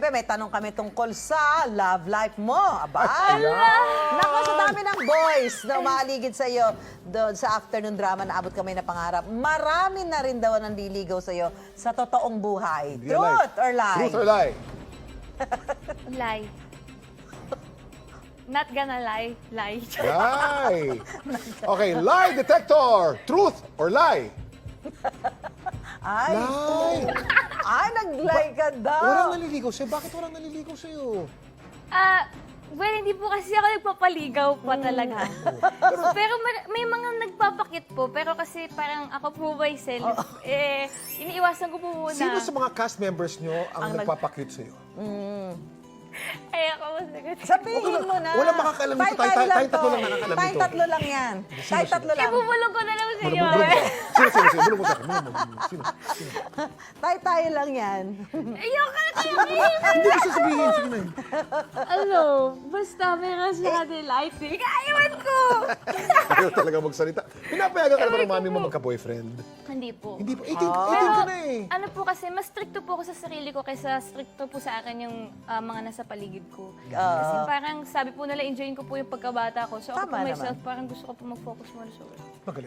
syempre, may tanong kami tungkol sa love life mo. Aba? Nako, sa dami ng boys na umaaligid sa iyo doon sa afternoon drama na abot kami na pangarap. Marami na rin daw ang naliligaw sa iyo sa totoong buhay. Real life. Truth or lie? Truth or lie? Lie. Not gonna lie. Lie. Lie. Okay, lie detector. Truth or lie? Ay, Lie. nag-lie ka daw. Walang naliligaw sa'yo. Bakit walang naliligaw sa'yo? Well, hindi po kasi ako nagpapaligaw pa talaga. Pero may mga nagpapakit po. Pero kasi parang ako po myself, iniiwasan ko po muna. Sino sa mga cast members nyo ang nagpapakit sa'yo? Ay, ako masagot. Sabihin mo na. Walang makakaalam nito. Tayo Tayong lang tatlo to. lang nakakaalam Tayong nito. tatlo lang yan. Tayong tatlo lang. Ibubulong ko na lang sa inyo. Sino? Bulong mo sa akin. Sino? Tayo lang yan. Ayoko na sabihin. Hindi ko sasabihin. Sige na yun. Ano? Basta meron sa kanila, I think. Ayawan ko! Ayaw talaga magsalita. Pinapayagan ka naman ng mami mo magka-boyfriend. Hindi po. Hindi po. 18 Pero, ka na eh. ano po kasi, mas stricto po ako sa sarili ko kaysa stricto po sa akin yung mga nasa paligid ko. Kasi parang sabi po nila, enjoyin ko po yung pagkabata ko. So ako Tama po myself, naman. parang gusto ko po mag-focus muna sa work. Magaling.